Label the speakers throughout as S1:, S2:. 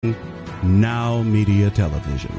S1: NowMedia Television.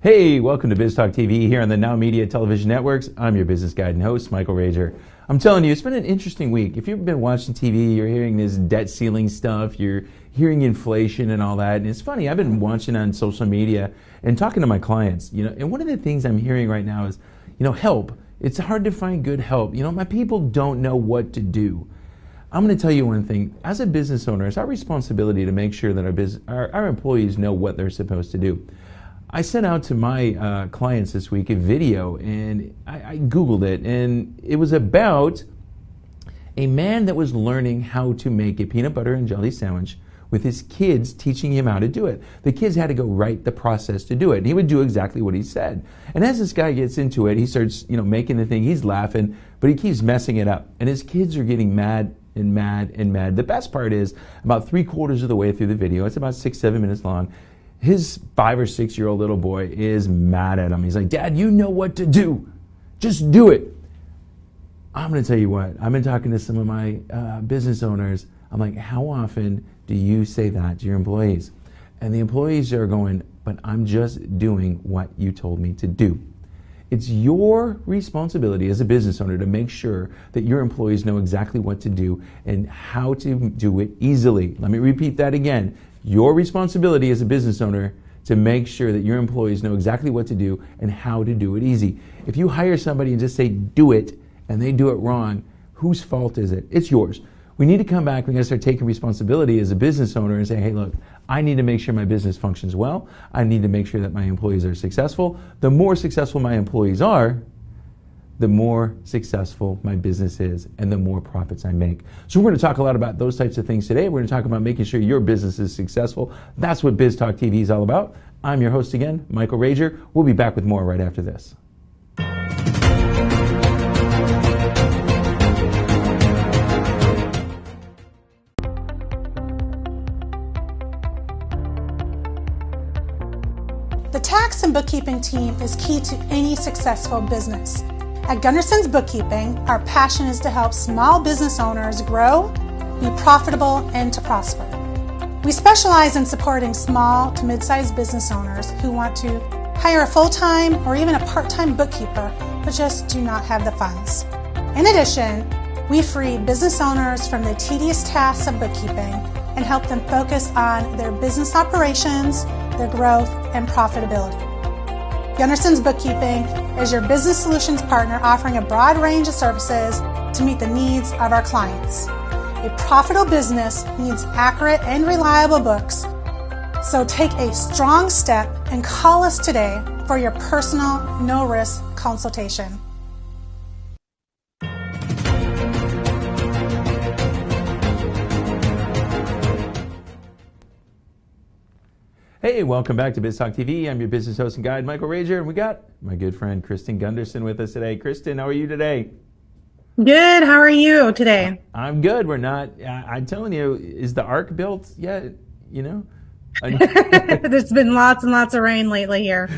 S2: Hey, welcome to Biz Talk TV here on the NowMedia Television Networks. I'm your business guide and host, Michael Rager. I'm telling you, it's been an interesting week. If you've been watching TV, you're hearing this debt ceiling stuff, you're hearing inflation and all that. And it's funny, I've been watching on social media and talking to my clients, and one of the things I'm hearing right now is, help. It's hard to find good help. My people don't know what to do. I'm going to tell you one thing. As a business owner, it's our responsibility to make sure that our employees know what they're supposed to do. I sent out to my clients this week a video, and I Googled it, and it was about a man that was learning how to make a peanut butter and jelly sandwich with his kids, teaching him how to do it. The kids had to go write the process to do it. And he would do exactly what he said. And as this guy gets into it, he starts, making the thing. He's laughing, but he keeps messing it up. And his kids are getting mad and mad and mad. The best part is, about 3/4 of the way through the video, it's about 6-7 minutes long, his 5 or 6-year-old little boy is mad at him. He's like, "Dad, you know what to do. Just do it." I'm going to tell you what. I've been talking to some of my business owners. I'm like, how often do you say that to your employees? And the employees are going, "But I'm just doing what you told me to do." It's your responsibility as a business owner to make sure that your employees know exactly what to do and how to do it easily. Let me repeat that again. Your responsibility as a business owner to make sure that your employees know exactly what to do and how to do it easy. If you hire somebody and just say, "Do it," and they do it wrong, whose fault is it? It's yours. We need to come back. We got to start taking responsibility as a business owner and say, "Hey, look, I need to make sure my business functions well. I need to make sure that my employees are successful. The more successful my employees are, the more successful my business is and the more profits I make." So we're going to talk a lot about those types of things today. We're going to talk about making sure your business is successful. That's what Biz Talk TV is all about. I'm your host again, Michael Rager. We'll be back with more right after this.
S3: The tax and bookkeeping team is key to any successful business. At Gunderson's Bookkeeping, our passion is to help small business owners grow, be profitable, and to prosper. We specialize in supporting small to mid-sized business owners who want to hire a full-time or even a part-time bookkeeper, but just do not have the funds. In addition, we free business owners from the tedious tasks of bookkeeping and help them focus on their business operations, their growth, and profitability. Gunderson's Bookkeeping is your business solutions partner, offering a broad range of services to meet the needs of our clients. A profitable business needs accurate and reliable books, so take a strong step and call us today for your personal, no-risk consultation.
S2: Hey, welcome back to Biz Talk TV. I'm your business host and guide, Michael Rager, and we got my good friend Kristen Gunderson with us today. Kristen, how are you today?
S4: Good. How are you today?
S2: I'm good. We're not, I'm telling you, is the ark built yet?
S4: There's been lots and lots of rain lately here.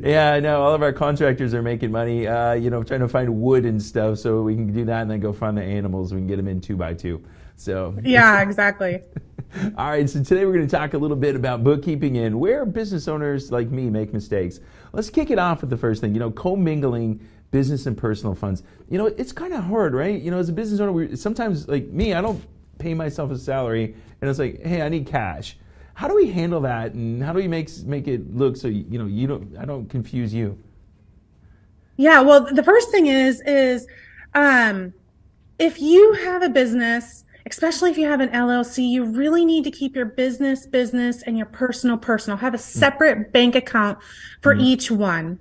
S2: Yeah, I know. All of our contractors are making money, trying to find wood and stuff so we can do that and then go find the animals. We can get them in 2x2. So
S4: yeah, exactly.
S2: All right, so today we're going to talk a little bit about bookkeeping and where business owners like me make mistakes. Let's kick it off with the first thing, commingling business and personal funds. It's kind of hard, right? As a business owner, sometimes, like me, I don't pay myself a salary, and it's like, hey, I need cash. How do we handle that, and how do we make it look so I don't confuse you?
S4: Yeah, well, the first thing is if you have a business, especially if you have an LLC, you really need to keep your business and your personal. Have a separate bank account for each one.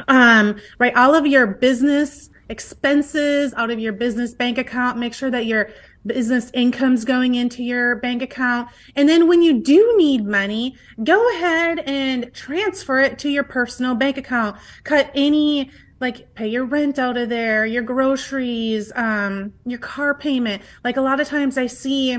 S4: Right? All of your business expenses out of your business bank account. Make sure that your business income's going into your bank account. And then when you do need money, go ahead and transfer it to your personal bank account. Cut any, like, pay your rent out of there, your groceries, your car payment. Like, a lot of times I see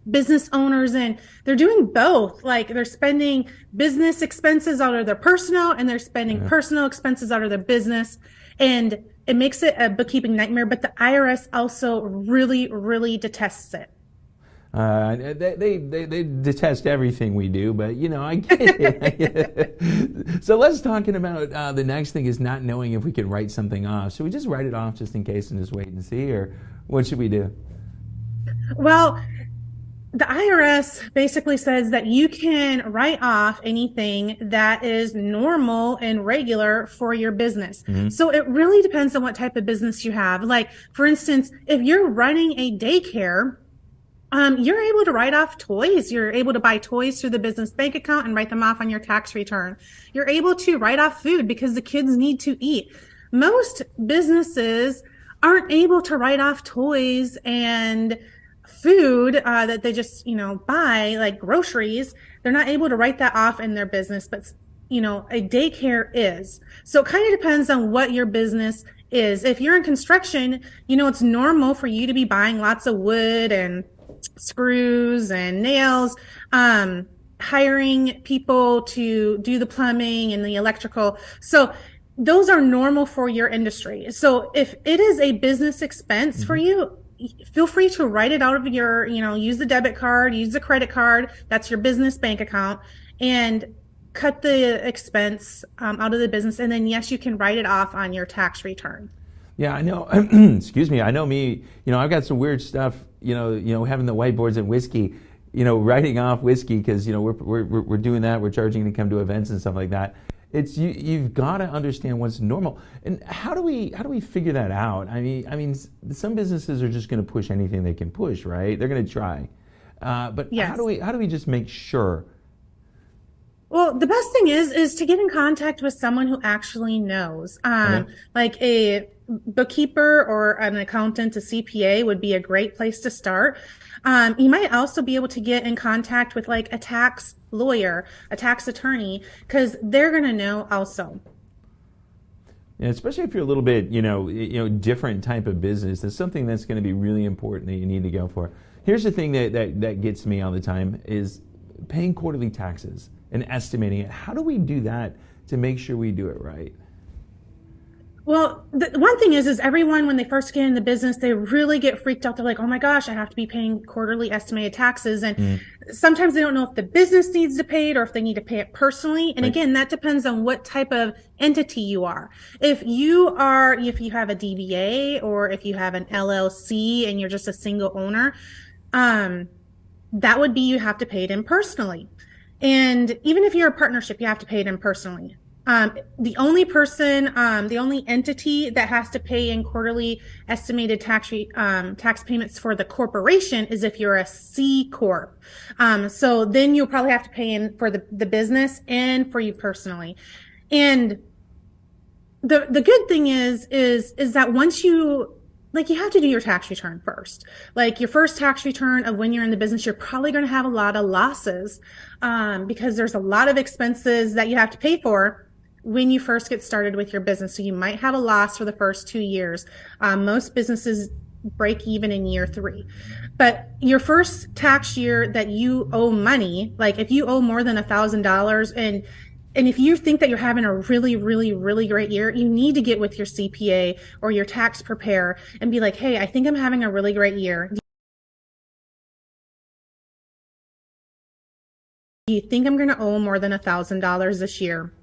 S4: business owners and they're doing both. Like, they're spending business expenses out of their personal, and they're spending personal expenses out of their business. And it makes it a bookkeeping nightmare, but the IRS also really, really detests it.
S2: They detest everything we do, but I get it. So let's talking about the next thing is not knowing if we can write something off. Should we just write it off just in case and just wait and see, or what should we do?
S4: Well, the IRS basically says that you can write off anything that is normal and regular for your business. Mm-hmm. So it really depends on what type of business you have. Like, for instance, if you're running a daycare, you're able to write off toys. You're able to buy toys through the business bank account and write them off on your tax return. You're able to write off food because the kids need to eat. Most businesses aren't able to write off toys and food that they just, buy, like groceries. They're not able to write that off in their business, but, a daycare is. So it kind of depends on what your business is. If you're in construction, it's normal for you to be buying lots of wood and screws and nails, hiring people to do the plumbing and the electrical. So those are normal for your industry. So if it is a business expense for you, feel free to write it out of your, use the debit card, use the credit card. That's your business bank account, and cut the expense out of the business. And then, yes, you can write it off on your tax return.
S2: Yeah, I know. Excuse me. I know me. I've got some weird stuff. Having the whiteboards and whiskey. Writing off whiskey because we're doing that. We're charging to come to events and stuff like that. It's you've got to understand what's normal, and how do we figure that out? I mean, some businesses are just going to push anything they can push, right? They're going to try, but yes. How do we just make sure?
S4: Well, the best thing is to get in contact with someone who actually knows, like a bookkeeper or an accountant, a CPA would be a great place to start. You might also be able to get in contact with like a tax lawyer, a tax attorney, because they're going to know also.
S2: Yeah, especially if you're a little bit, different type of business. There's something that's going to be really important that you need to go for. Here's the thing that gets me all the time is paying quarterly taxes and estimating it. How do we do that to make sure we do it right?
S4: Well, the one thing is everyone, when they first get in the business, they really get freaked out. They're like, oh my gosh, I have to be paying quarterly estimated taxes. And sometimes they don't know if the business needs to pay it or if they need to pay it personally. And again, that depends on what type of entity you are. If you have a DBA or if you have an LLC and you're just a single owner, that would be, you have to pay it in personally. And even if you're a partnership, you have to pay it in personally. The only entity that has to pay in quarterly estimated tax payments for the corporation is if you're a C Corp. So then you'll probably have to pay in for the business and for you personally. And the good thing is that once you have to do your tax return first. Like your first tax return of when you're in the business, you're probably going to have a lot of losses, because there's a lot of expenses that you have to pay for when you first get started with your business. So you might have a loss for the first 2 years. Most businesses break even in year 3. But your first tax year that you owe money, like if you owe more than $1,000 and if you think that you're having a really, really, really great year, you need to get with your CPA or your tax preparer and be like, hey, I think I'm having a really great year. Do you think I'm going to owe more than $1,000 this year?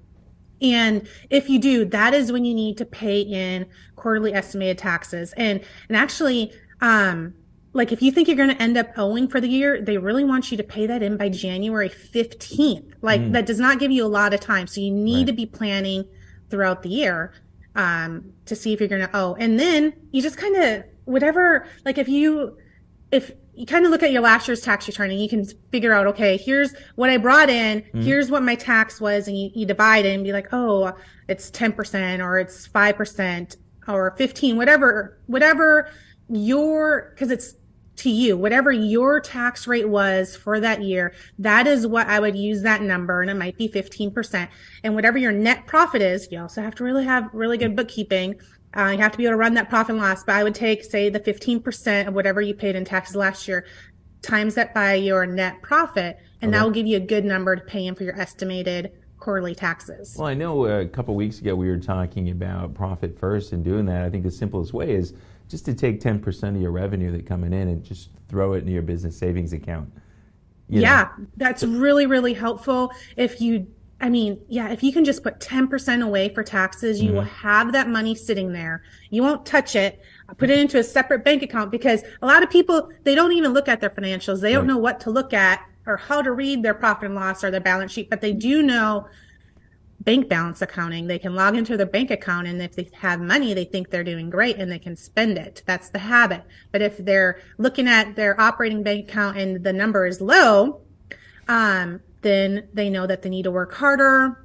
S4: And if you do, that is when you need to pay in quarterly estimated taxes. And actually, like if you think you're going to end up owing for the year, they really want you to pay that in by January 15th. Like that does not give you a lot of time. So you need to be planning throughout the year, to see if you're going to owe. And then you just kind of, whatever, like if you kind of look at your last year's tax return and you can figure out, okay, here's what I brought in, here's what my tax was, and you divide it and be like, oh, it's 10% or it's 5% or 15, whatever because it's to you, whatever your tax rate was for that year, that is what I would use that number, and it might be 15%. And whatever your net profit is, you also have to really have really good bookkeeping. You have to be able to run that profit and loss, but I would take, say, the 15% of whatever you paid in taxes last year, times that by your net profit, and that will give you a good number to pay in for your estimated quarterly taxes.
S2: Well, I know a couple weeks ago we were talking about profit first and doing that. I think the simplest way is just to take 10% of your revenue that coming in and just throw it into your business savings account.
S4: Yeah, that's really, really helpful. If you can just put 10% away for taxes, you will have that money sitting there. You won't touch it. Put it into a separate bank account, because a lot of people, they don't even look at their financials. They don't know what to look at or how to read their profit and loss or their balance sheet, but they do know bank balance accounting. They can log into their bank account, and if they have money, they think they're doing great and they can spend it. That's the habit. But if they're looking at their operating bank account and the number is low, then they know that they need to work harder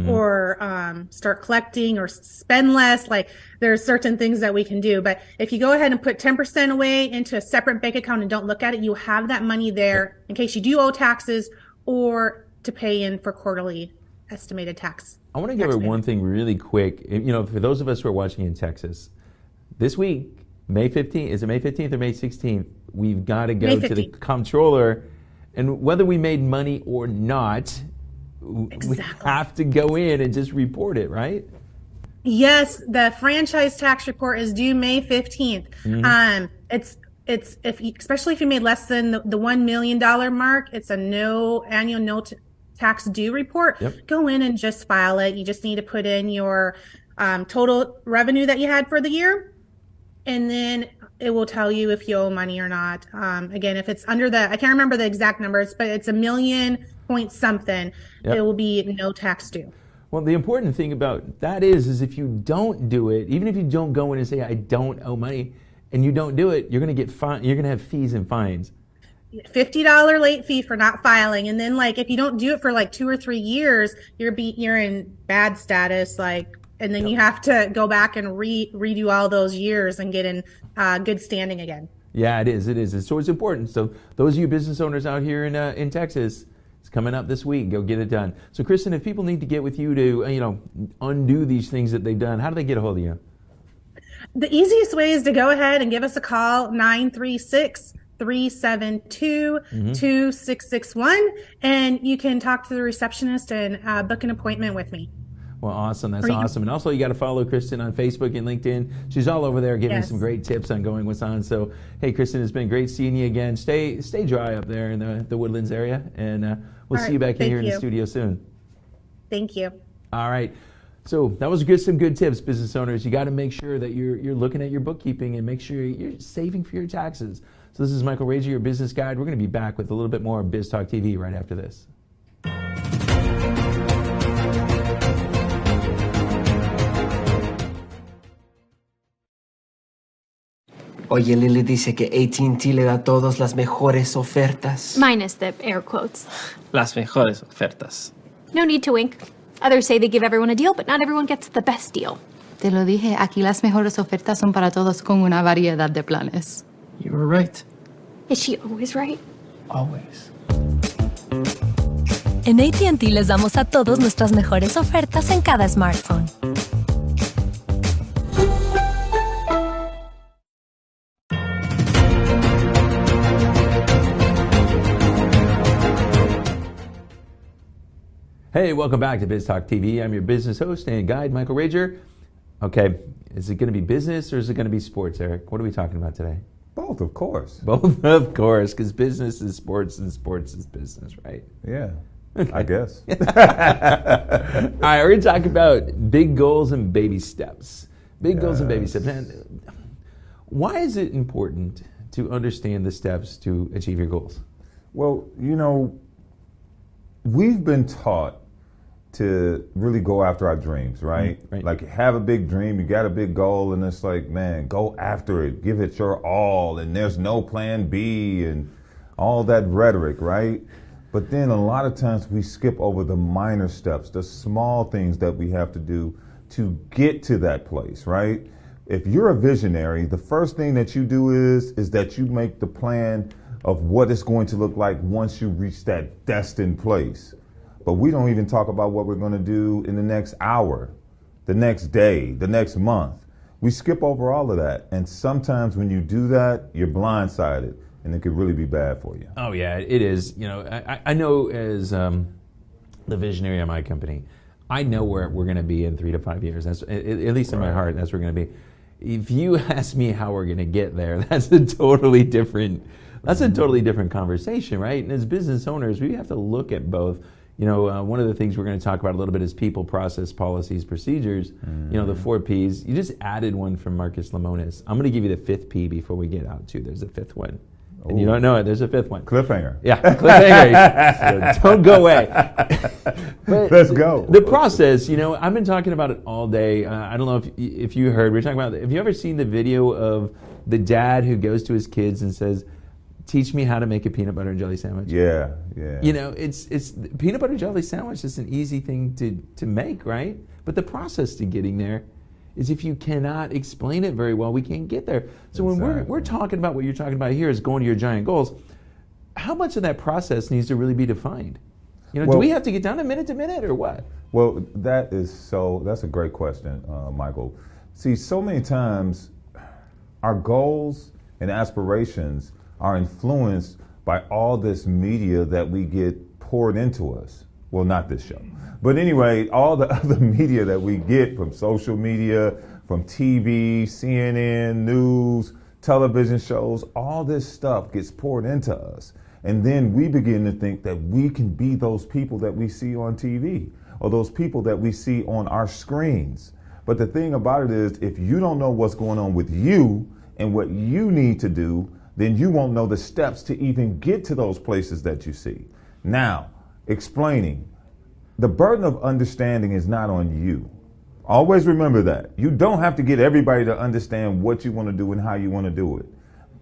S4: or start collecting or spend less. Like, there are certain things that we can do. But if you go ahead and put 10% away into a separate bank account and don't look at it, you have that money there in case you do owe taxes or to pay in for quarterly estimated tax.
S2: I want to give her one thing really quick. For those of us who are watching in Texas, this week, May 15th, is it May 15th or May 16th? We've got to go to the comptroller, and whether we made money or not, we have to go in and just report it, right?
S4: Yes, the franchise tax report is due May 15th. It's especially if you made less than the $1 million mark, it's a annual tax due report. Go in and just file it. You just need to put in your total revenue that you had for the year, and then it will tell you if you owe money or not. Again, if it's under I can't remember the exact numbers, but it's $1 million point something, it will be no tax due.
S2: Well, the important thing about that is if you don't do it, even if you don't go in and say, I don't owe money, and you don't do it, you're going to get fined. You're going to have fees and fines.
S4: $50 late fee for not filing, and then if you don't do it for 2 or 3 years, you're in bad status, and then you have to go back and redo all those years and get in good standing again. Yeah,
S2: it is. So it's important. So those of you business owners out here in Texas, it's coming up this week. Go get it done. So Kristen, if people need to get with you to undo these things that they've done, how do they get a hold of you?
S4: The easiest way is to go ahead and give us a call, 936-372-2661, and you can talk to the receptionist and book an appointment with me.
S2: Well, awesome. That's awesome. And also, you got to follow Kristen on Facebook and LinkedIn. She's all over there giving some great tips on going what's on. So, hey, Kristen, it's been great seeing you again. Stay dry up there in the Woodlands area, and we'll see you back here in the studio soon.
S4: Thank you.
S2: All right. So that was some good tips, business owners. You got to make sure that you're looking at your bookkeeping and make sure you're saving for your taxes. So this is Michael Rager, your business guide. We're going to be back with a little bit more of Biz Talk TV right after this.
S1: Oye, Lily dice que AT&T le da a todos las mejores ofertas.
S5: Minus the air quotes.
S1: Las mejores ofertas.
S5: No need to wink. Others say they give everyone a deal, but not everyone gets the best deal.
S6: Te lo dije, aquí las mejores ofertas son para todos con una variedad de planes.
S1: You were right.
S5: Is she always right?
S1: Always.
S7: En AT&T les damos a todos nuestras mejores ofertas en cada smartphone.
S2: Hey, welcome back to Biz Talk TV. I'm your business host and guide, Michael Rager. Okay, is it going to be business or is it going to be sports, Eric? What are we talking about today?
S8: Both, of course.
S2: Both, of course, because business is sports and sports is business, right?
S8: Yeah, I guess.
S2: All right, we're going to talk about big goals and baby steps. Big goals and baby steps. And why is it important to understand the steps to achieve your goals?
S8: Well, we've been taught to really go after our dreams, right?
S2: Right.
S8: Like, have a big dream, you got a big goal, and it's like, man, go after it, give it your all, and there's no plan B, and all that rhetoric, right? But then a lot of times we skip over the minor steps, the small things that we have to do to get to that place, right? if you're a visionary, the first thing that you do is that you make the plan of what it's going to look like once you reach that destined place. But we don't even talk about what we're going to do in the next hour, the next day, the next month. We skip over all of that. And sometimes when you do that, you're blindsided, and it could really be bad for you.
S2: Oh, yeah, it is. You know, I know as the visionary of my company, I know where we're going to be in 3 to 5 years. That's at least in my heart, that's where we're going to be. If you ask me how we're going to get there, that's a totally different conversation, right? And as business owners, we have to look at both. You know, one of the things we're going to talk about a little bit is people, process, policies, procedures. You know, the 4 Ps. You just added one from Marcus Lemonis. I'm going to give you the 5th P before we get out, too. There's a 5th one. And you don't know it. There's a 5th one.
S8: Cliffhanger.
S2: Yeah, cliffhanger. So don't go away. But
S8: let's go.
S2: The process, you know, I've been talking about it all day. I don't know if you heard. We're talking about, have you ever seen the video of the dad who goes to his kids and says, teach me how to make a peanut butter and jelly sandwich?
S8: Yeah.
S2: You know, it's peanut butter and jelly sandwich is an easy thing to make, right? But the process to getting there is if you cannot explain it very well, we can't get there. So when we're talking about what you're talking about here is going to your giant goals, how much of that process needs to really be defined? You know, do we have to get down to minute or what?
S8: Well, that's a great question, Michael. See, so many times our goals and aspirations are influenced by all this media that we get poured into us. Well, not this show. But anyway, all the other media that we get from social media, from TV, CNN, news, television shows, all this stuff gets poured into us. And then we begin to think that we can be those people that we see on TV or those people that we see on our screens. But the thing about it is, if you don't know what's going on with you and what you need to do, then you won't know the steps to even get to those places that you see. Now, explaining. The burden of understanding is not on you. Always remember that. You don't have to get everybody to understand what you want to do and how you want to do it.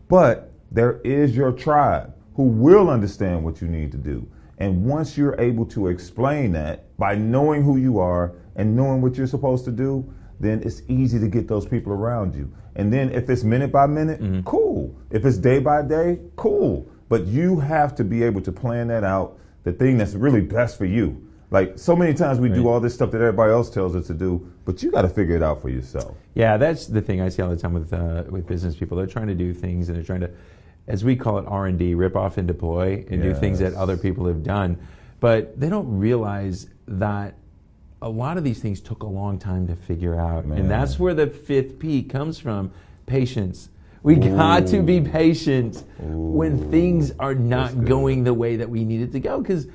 S8: But there is your tribe who will understand what you need to do. And once you're able to explain that by knowing who you are and knowing what you're supposed to do, then it's easy to get those people around you. And then if it's minute by minute, cool. If it's day by day, cool. But you have to be able to plan that out, the thing that's really best for you. Like, so many times we do all this stuff that everybody else tells us to do, but you got to figure it out for yourself. Yeah,
S2: that's the thing I see all the time with business people. They're trying to do things and they're trying to, as we call it, R&D, rip off and deploy, and do things that other people have done. But they don't realize that a lot of these things took a long time to figure out. And that's where the 5th P comes from, patience. We got to be patient when things are not going the way that we need it to go. Because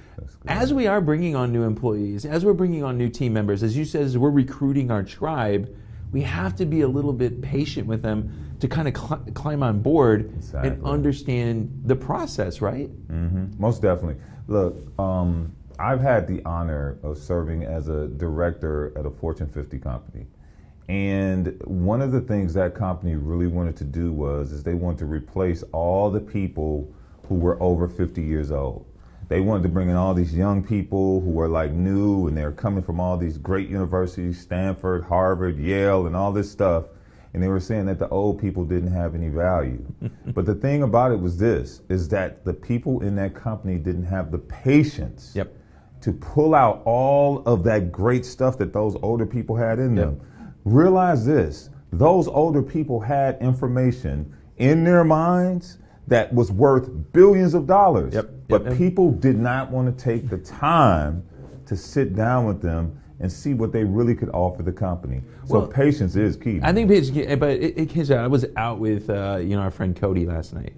S2: as we are bringing on new employees, as we're bringing on new team members, as you said, as we're recruiting our tribe, we have to be a little bit patient with them to kind of climb on board and understand the process, right?
S8: Most definitely. Look, I've had the honor of serving as a director at a Fortune 50 company. And one of the things that company really wanted to do is they wanted to replace all the people who were over 50 years old. They wanted to bring in all these young people who were like new, and they're coming from all these great universities, Stanford, Harvard, Yale, and all this stuff. And they were saying that the old people didn't have any value. But the thing about it was this, is that the people in that company didn't have the patience to pull out all of that great stuff that those older people had in them. Realize this, those older people had information in their minds that was worth billions of dollars. But people did not want to take the time to sit down with them and see what they really could offer the company. So patience is key.
S2: I think patience is key, but I was out with our friend Cody last night.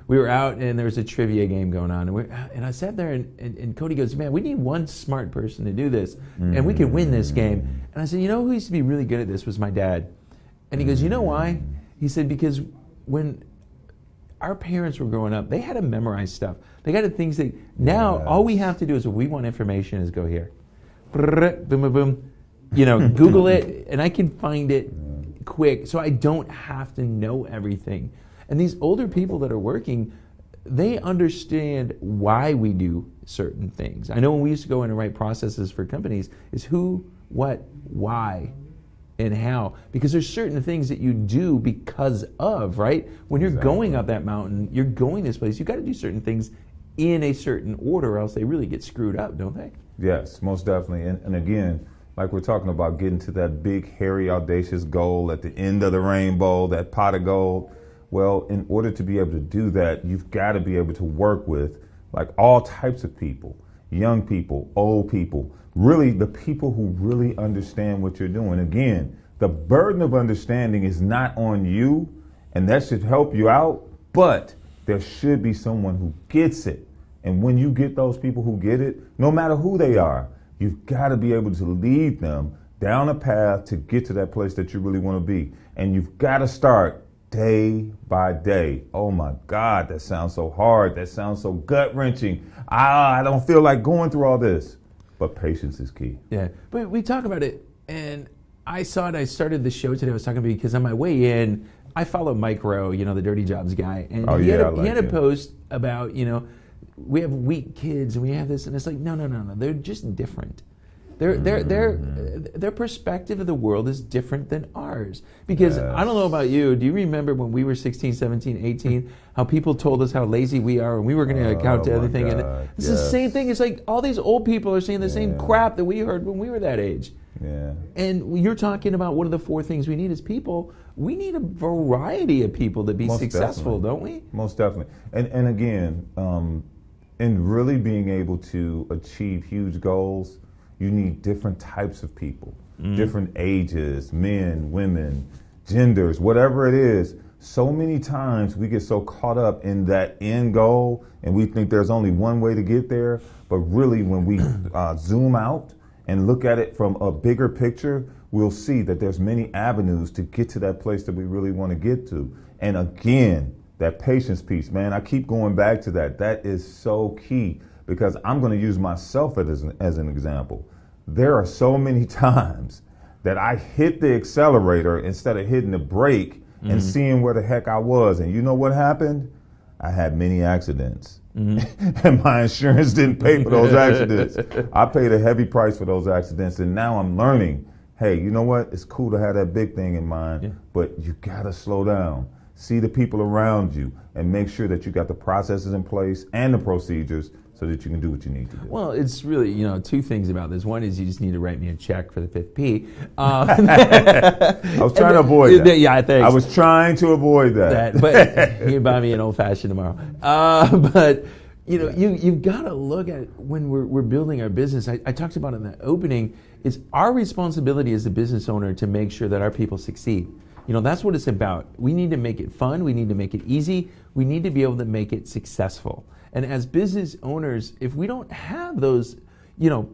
S2: We were out and there was a trivia game going on, and I sat there and Cody goes, man, we need one smart person to do this, and we can win this game. And I said, you know who used to be really good at this was my dad. And he goes, you know why? He said, because when our parents were growing up, they had to memorize stuff. They got to things that now all we have to do is if we want information is go here. Boom, boom, boom. You know, Google it, and I can find it quick, so I don't have to know everything. And these older people that are working, they understand why we do certain things. I know when we used to go in and write processes for companies, is who, what, why. and how, because there's certain things that you do because of, right? When you're going up that mountain, you're going this place, you got to do certain things in a certain order, or else they really get screwed up, don't they?
S8: Yes, most definitely. And again, like we're talking about getting to that big, hairy, audacious goal at the end of the rainbow, that pot of gold. Well, in order to be able to do that, you've got to be able to work with like all types of people, young people, old people, really the people who really understand what you're doing. Again, the burden of understanding is not on you, and that should help you out, but there should be someone who gets it. And when you get those people who get it, no matter who they are, you've got to be able to lead them down a path to get to that place that you really want to be. And you've got to start day by day. Oh my God, that sounds so hard. That sounds so gut-wrenching. I don't feel like going through all this. But patience is key.
S2: Yeah, but we talk about it, and I saw it. I started the show today. I was talking about it because on my way in, I follow Mike Rowe, the Dirty Jobs guy, and he had a post about, we have weak kids and we have this, and it's like, no, they're just different. Their perspective of the world is different than ours. Because I don't know about you, do you remember when we were 16, 17, 18, how people told us how lazy we are and we were going to account to everything? And it's the same thing. It's like all these old people are saying the same crap that we heard when we were that age.
S8: Yeah.
S2: And you're talking about one of the 4 things we need as people. We need a variety of people to be successful, don't we?
S8: Most definitely. And again, in really being able to achieve huge goals, you need different types of people, different ages, men, women, genders, whatever it is. So many times we get so caught up in that end goal and we think there's only one way to get there. But really, when we zoom out and look at it from a bigger picture, we'll see that there's many avenues to get to that place that we really want to get to. And again, that patience piece, man, I keep going back to that. That is so key. Because I'm going to use myself as an example. There are so many times that I hit the accelerator instead of hitting the brake and seeing where the heck I was. And you know what happened? I had many accidents. And my insurance didn't pay for those accidents. I paid a heavy price for those accidents. And now I'm learning, hey, you know what? It's cool to have that big thing in mind, but you got to slow down. See the people around you and make sure that you got the processes in place and the procedures so that you can do what you need to do.
S2: Well, it's really, 2 things about this. One is you just need to write me a check for the 5th P.
S8: I was trying to avoid that.
S2: Yeah, thanks.
S8: I was trying to avoid that.
S2: But you can buy me an old fashioned tomorrow. But you've got to look at when we're building our business. I talked about in the opening. It's our responsibility as a business owner to make sure that our people succeed. That's what it's about. We need to make it fun. We need to make it easy. We need to be able to make it successful. And as business owners, if we don't have those,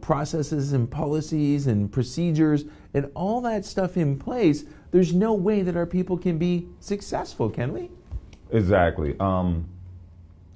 S2: processes and policies and procedures and all that stuff in place, there's no way that our people can be successful, can we?
S8: Exactly. And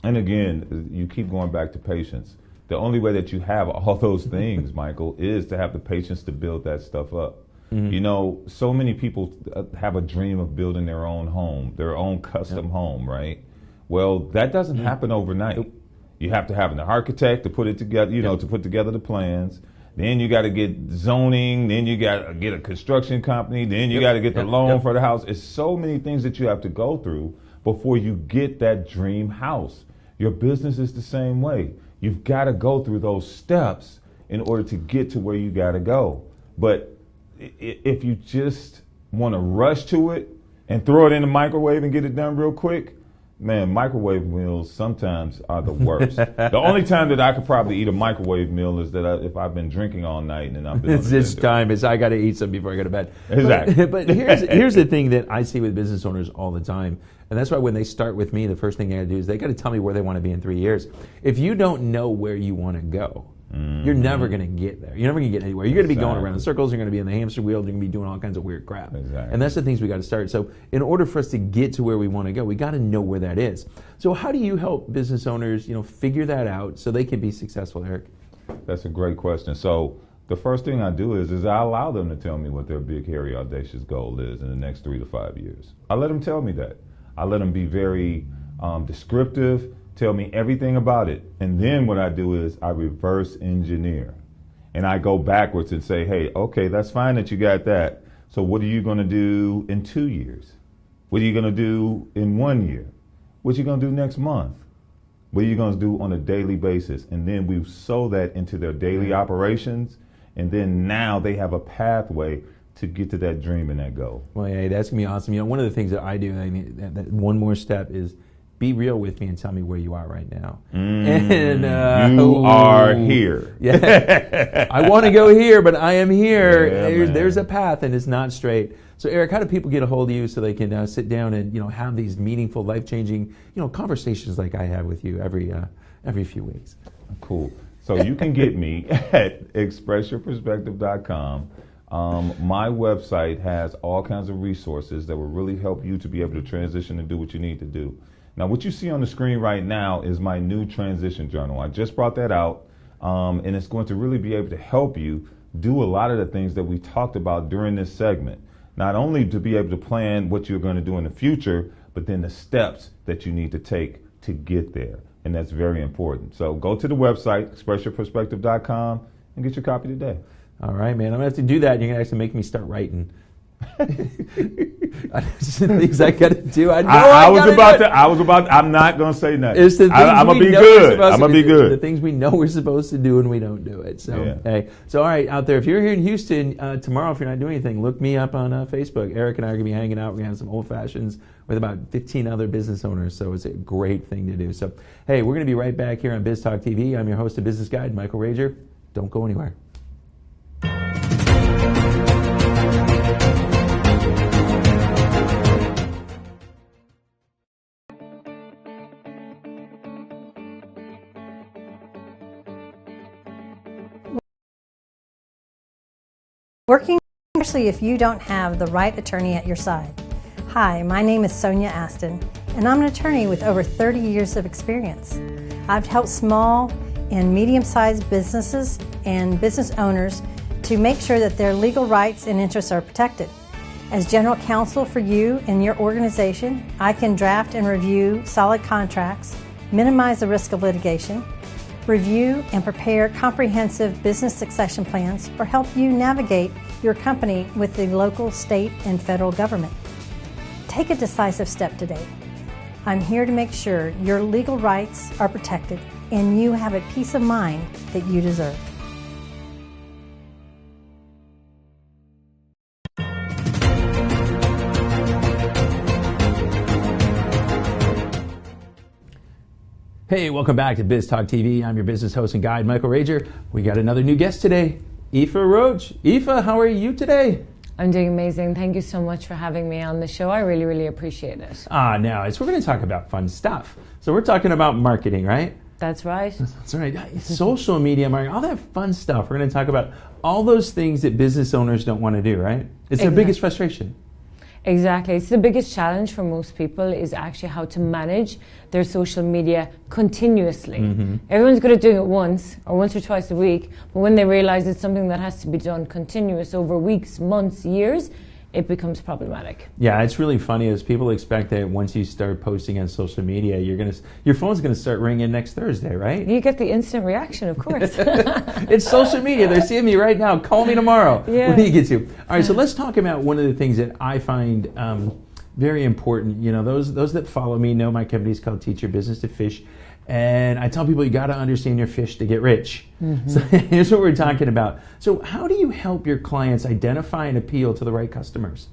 S8: again, you keep going back to patience. The only way that you have all those things, Michael, is to have the patience to build that stuff up. So many people have a dream of building their own home, their own custom home, right? Well, that doesn't happen overnight. You have to have an architect to put it together, to put together the plans. Then you got to get zoning. Then you got to get a construction company. Then you got to get the loan for the house. It's so many things that you have to go through before you get that dream house. Your business is the same way. You've got to go through those steps in order to get to where you got to go. But if you just want to rush to it and throw it in the microwave and get it done real quick, man, microwave meals sometimes are the worst. The only time that I could probably eat a microwave meal is that if I've been drinking all night and I've been
S2: it's time. I got to eat something before I go to bed.
S8: Exactly.
S2: But here's the thing that I see with business owners all the time. And that's why when they start with me, the first thing they got to do is they got to tell me where they want to be in 3 years. If you don't know where you want to go, you're never going to get there. You're never going to get anywhere. You're going to be going around in circles. You're going to be in the hamster wheel. You're going to be doing all kinds of weird crap.
S8: Exactly.
S2: And that's the things we got to start. So in order for us to get to where we want to go, we got to know where that is. So how do you help business owners, figure that out so they can be successful, Eric?
S8: That's a great question. So the first thing I do is I allow them to tell me what their big, hairy, audacious goal is in the next 3 to 5 years. I let them tell me that. I let them be very descriptive, tell me everything about it. And then what I do is I reverse engineer. And I go backwards and say, hey, okay, that's fine that you got that. So what are you going to do in 2 years? What are you going to do in 1 year? What are you going to do next month? What are you going to do on a daily basis? And then we sow that into their daily operations. And then now they have a pathway to get to that dream and that goal.
S2: Well, yeah, that's going to be awesome. You know, one of the things that I do, that one more step is be real with me and tell me where you are right now. And
S8: you are here.
S2: Yeah, I want to go here, but I am here.
S8: Yeah,
S2: there's a path, and it's not straight. So, Eric, how do people get a hold of you so they can sit down and have these meaningful, life-changing conversations like I have with you every few weeks?
S8: Cool. So you can get me at expressyourperspective.com. My website has all kinds of resources that will really help you to be able to transition and do what you need to do. Now, what you see on the screen right now is my new transition journal. I just brought that out, and it's going to really be able to help you do a lot of the things that we talked about during this segment. Not only to be able to plan what you're going to do in the future, but then the steps that you need to take to get there. And that's very important. So go to the website, expressyourperspective.com, and get your copy today.
S2: All right, man. I'm going to have to do that. You're going to actually make me start writing. Things I got to do. I'm not going to say nothing. It's the things I'm going to be good. I'm going to be good. The things we know we're supposed to do and we don't do it. So, yeah. Hey. So, all right, out there, if you're here in Houston tomorrow, if you're not doing anything, look me up on Facebook. Eric and I are going to be hanging out. We're going to have some old fashions with about 15 other business owners. So it's a great thing to do. So, hey, we're going to be right back here on Biz Talk TV. I'm your host and business guide, Michael Rager. Don't go anywhere.
S9: Working, especially if you don't have the right attorney at your side. Hi, my name is Sonia Aston, and I'm an attorney with over 30 years of experience. I've helped small and medium-sized businesses and business owners to make sure that their legal rights and interests are protected. As general counsel for you and your organization, I can draft and review solid contracts, minimize the risk of litigation, review and prepare comprehensive business succession plans, or help you navigate your company with the local, state, and federal government. Take a decisive step today. I'm here to make sure your legal rights are protected and you have a peace of mind that you deserve.
S2: Hey, welcome back to Biz Talk TV. I'm your business host and guide, Michael Rager. We got another new guest today, Aoife Roach. Aoife, how are you today?
S10: I'm doing amazing. Thank you so much for having me on the show. I really, really appreciate it.
S2: Now, we're going to talk about fun stuff. So we're talking about marketing, right?
S10: That's right.
S2: That's right. Social media marketing, all that fun stuff. We're going to talk about all those things that business owners don't want to do, right? It's their biggest frustration.
S10: Exactly. It's the biggest challenge for most people is actually how to manage their social media continuously. Mm-hmm. Everyone's good at doing it once or twice a week, but when they realize it's something that has to be done continuous over weeks, months, years, it becomes problematic.
S2: Yeah, it's really funny as people expect that once you start posting on social media, your phone's going to start ringing next Thursday, right?
S10: You get the instant reaction, of course.
S2: It's social media. They're seeing me right now. Call me tomorrow. Yeah. What do you get to? All right, so let's talk about one of the things that I find very important. You know, those that follow me know my company is called Teach Your Business to Fish. And I tell people you got to understand your fish to get rich. Mm-hmm. So here's what we're talking about. So how do you help your clients identify and appeal to the right customers?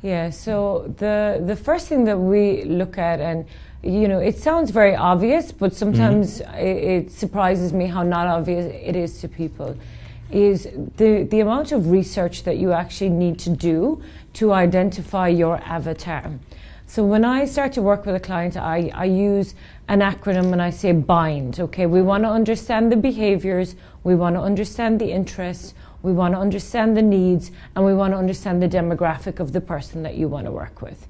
S10: Yeah, so the first thing that we look at, and it sounds very obvious, but sometimes it surprises me how not obvious it is to people, is the amount of research that you actually need to do to identify your avatar. So when I start to work with a client, I use an acronym and I say BIND. Okay, we want to understand the behaviors, we want to understand the interests, we want to understand the needs, and we want to understand the demographic of the person that you want to work with.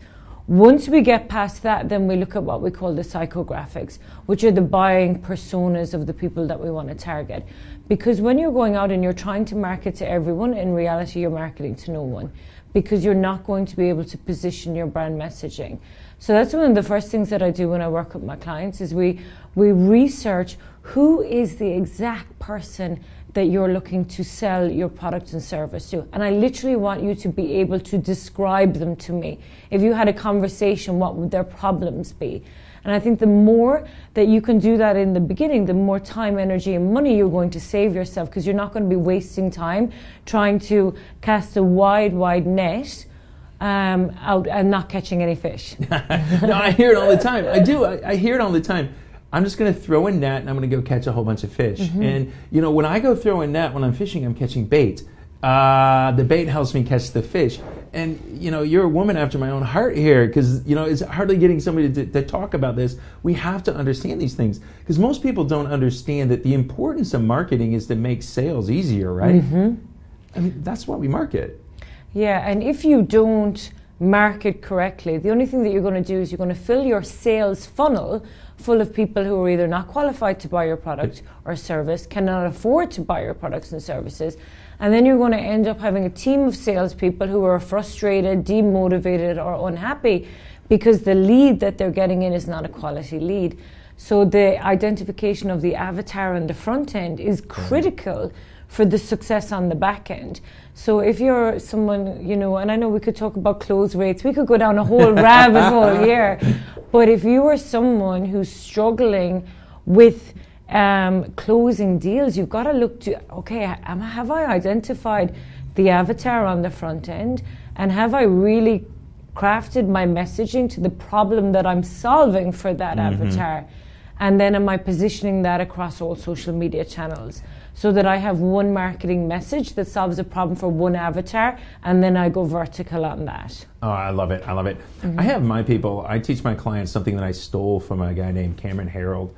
S10: Once we get past that, then we look at what we call the psychographics, which are the buying personas of the people that we want to target. Because when you're going out and you're trying to market to everyone, in reality you're marketing to no one, because you're not going to be able to position your brand messaging. So that's one of the first things that I do when I work with my clients is we research who is the exact person that you're looking to sell your product and service to. And I literally want you to be able to describe them to me. If you had a conversation, what would their problems be? And I think the more that you can do that in the beginning, the more time, energy, and money you're going to save yourself, because you're not going to be wasting time trying to cast a wide, wide net out and not catching any fish.
S2: No, I hear it all the time. I do. I hear it all the time. I'm just going to throw a net and I'm going to go catch a whole bunch of fish.
S10: Mm-hmm.
S2: And, you know, when I go throw a net, when I'm fishing, I'm catching bait. The bait helps me catch the fish. And, you know, you're a woman after my own heart here, because, you know, it's hardly getting somebody to talk about this. We have to understand these things, because most people don't understand that the importance of marketing is to make sales easier, right?
S10: Mm-hmm.
S2: I mean, that's why we market.
S10: Yeah, and if you don't market correctly, the only thing that you're going to do is you're going to fill your sales funnel full of people who are either not qualified to buy your product or service, cannot afford to buy your products and services, and then you're going to end up having a team of salespeople who are frustrated, demotivated, or unhappy because the lead that they're getting in is not a quality lead. So the identification of the avatar on the front end is critical for the success on the back end. So if you're someone, you know, and I know we could talk about close rates, we could go down a whole rabbit hole here, but if you are someone who's struggling with closing deals, you've got to look to, okay, have I identified the avatar on the front end, and have I really crafted my messaging to the problem that I'm solving for that avatar? And then am I positioning that across all social media channels, so that I have one marketing message that solves a problem for one avatar, and then I go vertical on that.
S2: Oh, I love it. I love it.
S10: Mm-hmm.
S2: I have my people, I teach my clients something that I stole from a guy named Cameron Harold.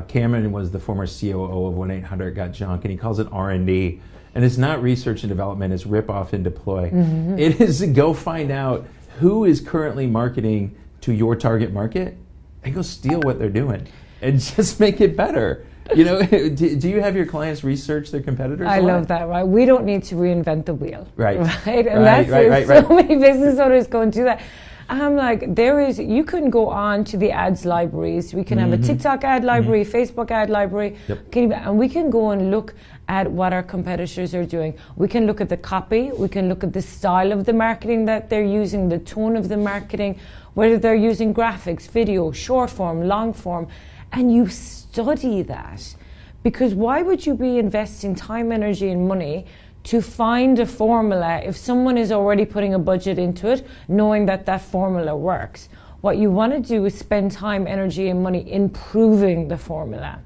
S2: Cameron was the former COO of 1-800-GOT-JUNK, and he calls it R&D. And it's not research and development, it's rip off and deploy.
S10: Mm-hmm.
S2: It is go find out who is currently marketing to your target market and go steal what they're doing and just make it better. You know, do you have your clients research their competitors?
S10: I love that, right? We don't need to reinvent the wheel.
S2: Right.
S10: Right? And
S2: right.
S10: so many business owners go and do that. I'm like, you can go on to the ads libraries. We can have a TikTok ad library, Facebook ad library, and we can go and look at what our competitors are doing. We can look at the copy, we can look at the style of the marketing that they're using, the tone of the marketing, whether they're using graphics, video, short form, long form, and you study that. Because why would you be investing time, energy, and money to find a formula if someone is already putting a budget into it, knowing that that formula works? What you want to do is spend time, energy, and money improving the formula.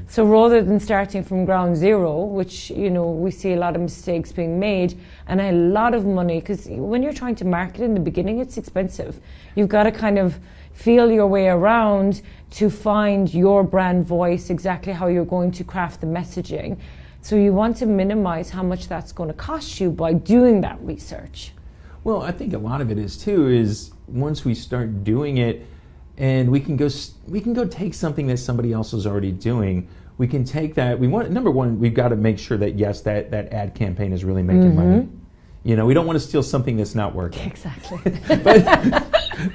S10: So rather than starting from ground zero, which, you know, we see a lot of mistakes being made and a lot of money, because when you're trying to market in the beginning, it's expensive. You've got to kind of feel your way around to find your brand voice, exactly how you're going to craft the messaging. So you want to minimize how much that's going to cost you by doing that research.
S2: Well, I think a lot of it is once we start doing it, and we can go take something that somebody else is already doing. We can take that. Number one, we've got to make sure that yes, that ad campaign is really making money. You know, we don't want to steal something that's not working.
S10: Exactly.
S2: But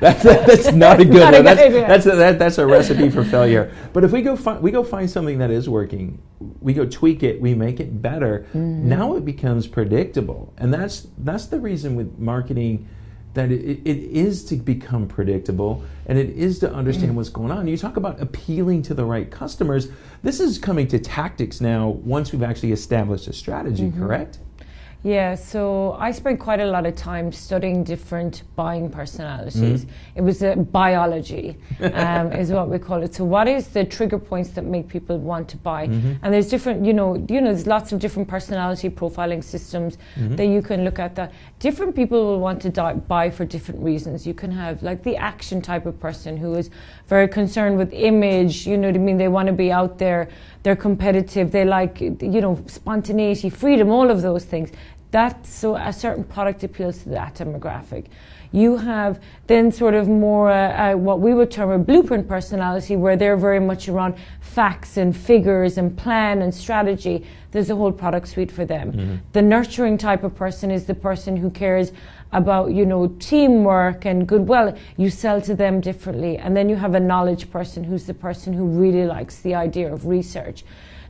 S2: that's not a good one. That's a recipe for failure. But if we go find something that is working, we go tweak it, we make it better. Now it becomes predictable, and that's the reason with marketing that it is to become predictable, and it is to understand what's going on. You talk about appealing to the right customers. This is coming to tactics now once we've actually established a strategy, correct?
S10: Yeah, so I spent quite a lot of time studying different buying personalities. It was biology, is what we call it. So what is the trigger points that make people want to buy? And there's different, there's lots of different personality profiling systems that you can look at. That different people will want to buy for different reasons. You can have like the action type of person who is very concerned with image, you know what I mean? They want to be out there, they're competitive, they like, spontaneity, freedom, all of those things. So a certain product appeals to that demographic. You have then sort of more what we would term a blueprint personality, where they're very much around facts and figures and plan and strategy. There's a whole product suite for them. The nurturing type of person is the person who cares about, teamwork and goodwill. You sell to them differently. And then you have a knowledge person, who's the person who really likes the idea of research.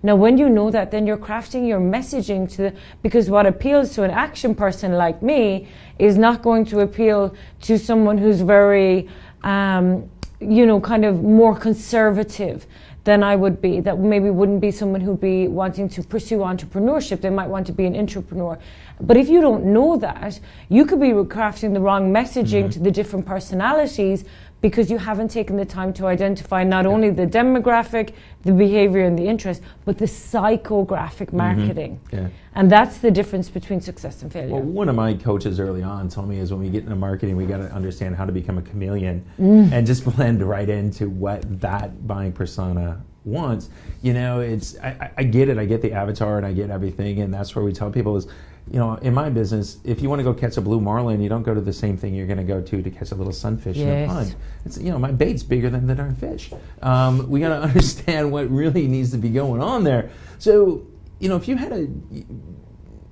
S10: Now, when you know that, then you're crafting your messaging because what appeals to an action person like me is not going to appeal to someone who's very, kind of more conservative than I would be. That maybe wouldn't be someone who'd be wanting to pursue entrepreneurship. They might want to be an entrepreneur. But if you don't know that, you could be crafting the wrong messaging to the different personalities because you haven't taken the time to identify not only the demographic, the behavior and the interest, but the psychographic marketing.
S2: Yeah.
S10: And that's the difference between success and failure.
S2: Well, one of my coaches early on told me is when we get into marketing, we got to understand how to become a chameleon and just blend right into what that buying persona wants. It's I get it. I get the avatar and I get everything, and that's where we tell people is, in my business, if you want to go catch a blue marlin, you don't go to the same thing you're going to go to catch a little sunfish in a pond. It's, my bait's bigger than the darn fish. We got to understand what really needs to be going on there. So, if you had to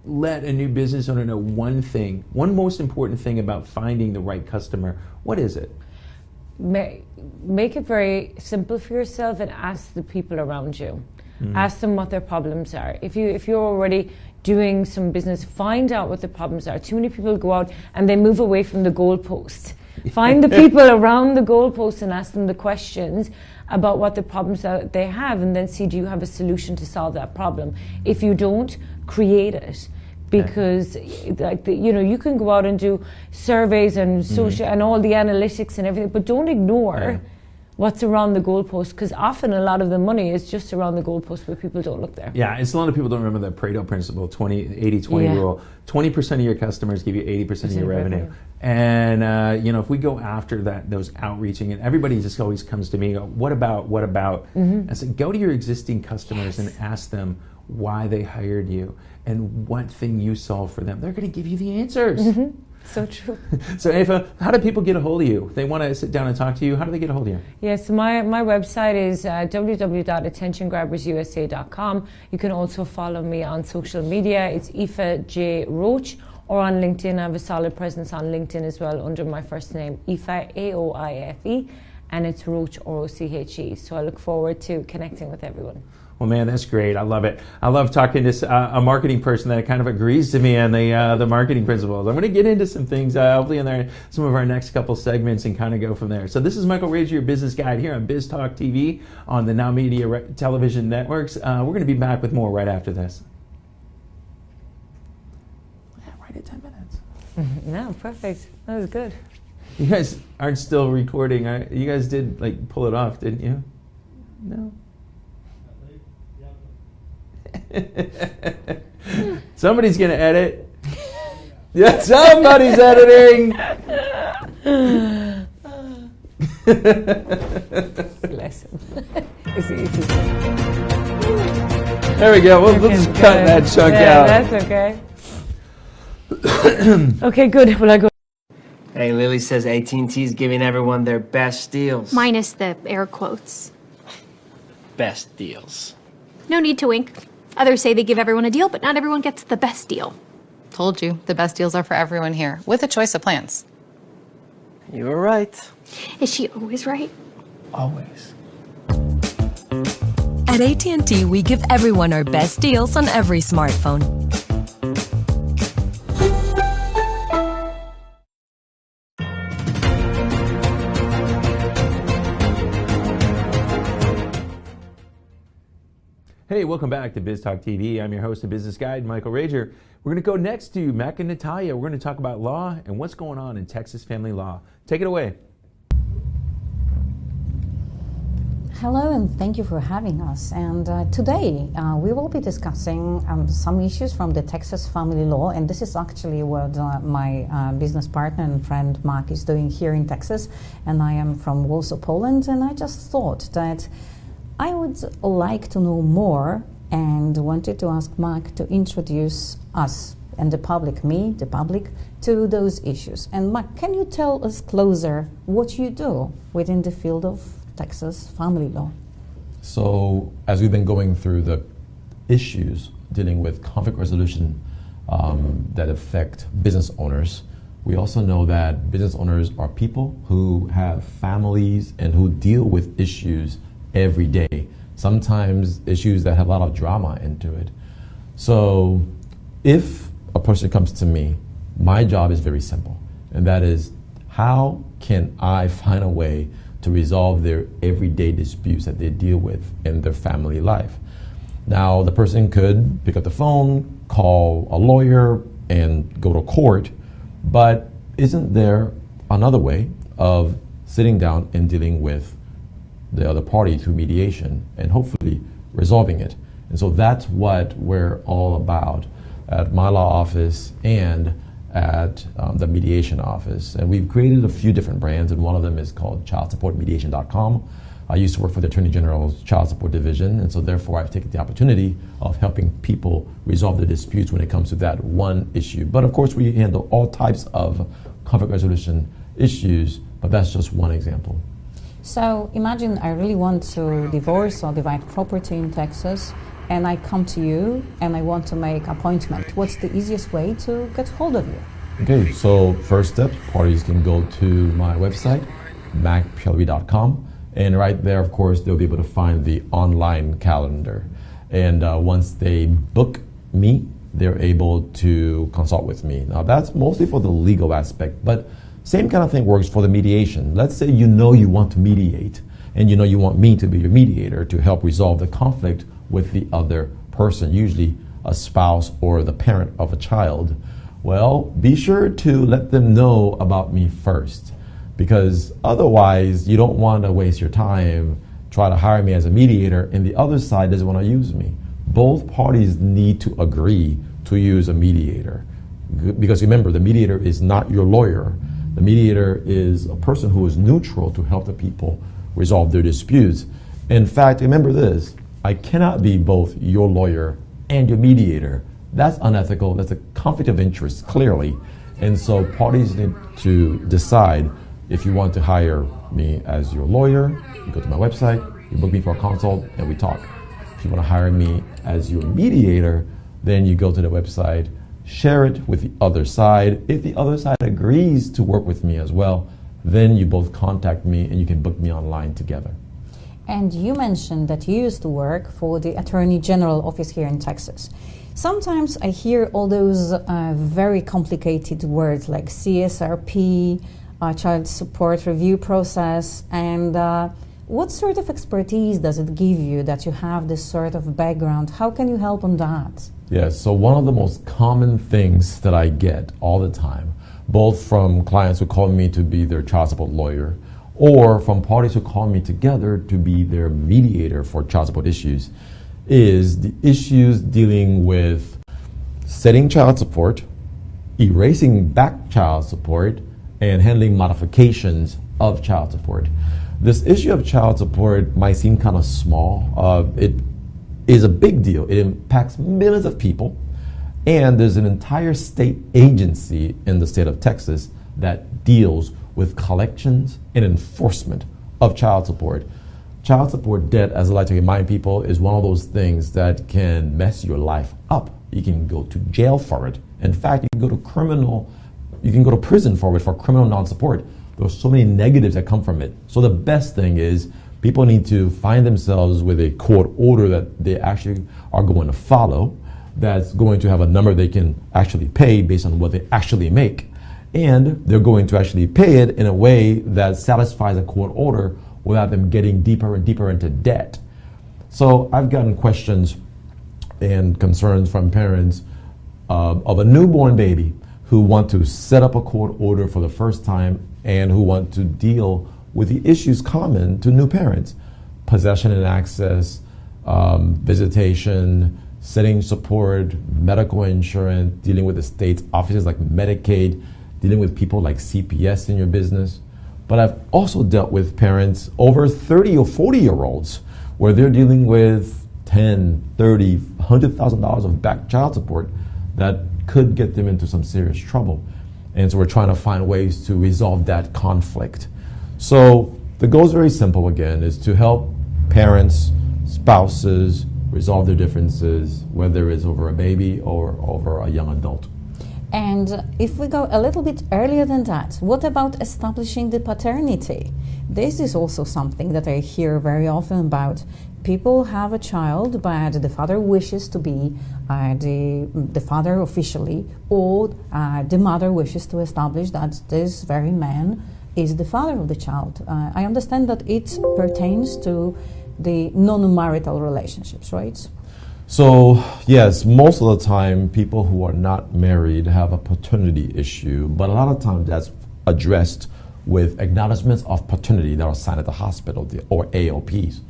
S2: let a new business owner know one most important thing about finding the right customer, what is it?
S10: Make it very simple for yourself and ask the people around you. Ask them what their problems are. If you're already doing some business, find out what the problems are. Too many people go out and they move away from the goalpost. Find the people around the goalpost and ask them the questions about what the problems that they have, and then see, do you have a solution to solve that problem? If you don't, create it. Because you can go out and do surveys and social and all the analytics and everything, but don't ignore what's around the goalpost, because often a lot of the money is just around the goalpost, but people don't look there.
S2: Yeah, it's a lot of people don't remember the Pareto principle, 80-20 rule. 20% of your customers give you 80% of your revenue. And if we go after those outreaching, and everybody just always comes to me, what about? I said, go to your existing customers and ask them why they hired you and what thing you solve for them. They're going to give you the answers.
S10: So true.
S2: So Eva, how do people get a hold of you? If they want to sit down and talk to you, how do they get a hold of you?
S10: Yes, my website is www.attentiongrabbersusa.com. You can also follow me on social media. It's Aoife J. Roach, or on LinkedIn. I have a solid presence on LinkedIn as well under my first name, Aoife, A-O-I-F-E, and it's Roach, R-O-C-H-E. So I look forward to connecting with everyone.
S2: Well, man, that's great. I love it. I love talking to a marketing person that kind of agrees to me on the marketing principles. I'm going to get into some things, hopefully in some of our next couple segments, and kind of go from there. So this is Michael Rager, your business guide here on Biz Talk TV on the NowMedia Television networks. We're going to be back with more right after this. Yeah, right at 10 minutes.
S10: No, perfect. That was good.
S2: You guys aren't still recording. You guys did pull it off, didn't you? No. Somebody's gonna edit. Yeah, somebody's editing.
S10: Bless him.
S2: There we go. We'll just cut that chunk out.
S10: That's okay. Okay, good. Will I go?
S1: Hey, Lily says AT&T's giving everyone their best deals.
S5: Minus the air quotes.
S1: Best deals.
S5: No need to wink. Others say they give everyone a deal, but not everyone gets the best deal.
S6: Told you, the best deals are for everyone here, with a choice of plans.
S1: You were right.
S5: Is she always right?
S1: Always.
S7: At AT&T, we give everyone our best deals on every smartphone.
S2: Hey, welcome back to Biz Talk TV. I'm your host and business guide, Michael Rager. We're going to go next to Mac and Natalia. We're going to talk about law and what's going on in Texas family law. Take it away.
S11: Hello, and thank you for having us. And today we will be discussing some issues from the Texas family law, and this is actually what my business partner and friend Mark is doing here in Texas, and I am from Warsaw, Poland, and I just thought that I would like to know more and wanted to ask Mark to introduce us and the public, the public, to those issues. And Mark, can you tell us closer what you do within the field of Texas family law?
S12: So as we've been going through the issues dealing with conflict resolution that affect business owners, we also know that business owners are people who have families and who deal with issues every day. sometimes issues that have a lot of drama into it. So if a person comes to me, my job is very simple, and that is, how can I find a way to resolve their everyday disputes that they deal with in their family life? Now, the person could pick up the phone, call a lawyer, and go to court, but isn't there another way of sitting down and dealing with the other party through mediation and hopefully resolving it? And so that's what we're all about at my law office and at the mediation office. And we've created a few different brands, and one of them is called childsupportmediation.com. I used to work for the Attorney General's Child Support Division, and so therefore I've taken the opportunity of helping people resolve the disputes when it comes to that one issue. But of course we handle all types of conflict resolution issues, but that's just one example.
S11: So imagine I really want to divorce or divide property in Texas, and I come to you and I want to make an appointment. What's the easiest way to get hold of you?
S12: Okay, so first step, parties can go to my website, macplv.com, and right there, of course, they'll be able to find the online calendar. And once they book me, they're able to consult with me. Now, that's mostly for the legal aspect, but same kind of thing works for the mediation. Let's say you want to mediate, and you want me to be your mediator to help resolve the conflict with the other person, usually a spouse or the parent of a child. Well, be sure to let them know about me first, because otherwise you don't want to waste your time try to hire me as a mediator and the other side doesn't want to use me. Both parties need to agree to use a mediator, because remember, the mediator is not your lawyer. The mediator is a person who is neutral to help the people resolve their disputes. In fact, remember this, I cannot be both your lawyer and your mediator. That's unethical. That's a conflict of interest, clearly. And so parties need to decide if you want to hire me as your lawyer. You go to my website, you book me for a consult, and we talk. If you want to hire me as your mediator, then you go to the website, share it with the other side. If the other side agrees to work with me as well, then you both contact me and you can book me online together.
S11: And you mentioned that you used to work for the Attorney General office here in Texas. Sometimes I hear all those very complicated words like CSRP, child support review process, and what sort of expertise does it give you that you have this sort of background? How can you help on that?
S12: Yes, so one of the most common things that I get all the time, both from clients who call me to be their child support lawyer, or from parties who call me together to be their mediator for child support issues, is the issues dealing with setting child support, erasing back child support, and handling modifications of child support. This issue of child support might seem kind of small. It is a big deal. It impacts millions of people, and there's an entire state agency in the state of Texas that deals with collections and enforcement of child support. Child support debt, as I like to remind people, is one of those things that can mess your life up. You can go to jail for it. In fact, you can go to prison for it, for criminal non-support. There's so many negatives that come from it. So the best thing is people need to find themselves with a court order that they actually are going to follow, that's going to have a number they can actually pay based on what they actually make. And they're going to actually pay it in a way that satisfies a court order without them getting deeper and deeper into debt. So I've gotten questions and concerns from parents of a newborn baby who want to set up a court order for the first time and who want to deal with the issues common to new parents: possession and access, visitation, setting support, medical insurance, dealing with the state's offices like Medicaid, dealing with people like CPS in your business. But I've also dealt with parents over 30 or 40-year-olds where they're dealing with $10, $30, $100,000 of back child support that could get them into some serious trouble. And so we're trying to find ways to resolve that conflict. So the goal is very simple again, is to help parents, spouses resolve their differences, whether it's over a baby or over a young adult.
S11: And if we go a little bit earlier than that, what about establishing the paternity? This is also something that I hear very often about. people have a child, but the father wishes to be the father officially, or the mother wishes to establish that this very man is the father of the child. I understand that it pertains to the non-marital relationships, right?
S12: So, yes, most of the time, people who are not married have a paternity issue, but a lot of times that's addressed with acknowledgments of paternity that are signed at the hospital, or AOPs.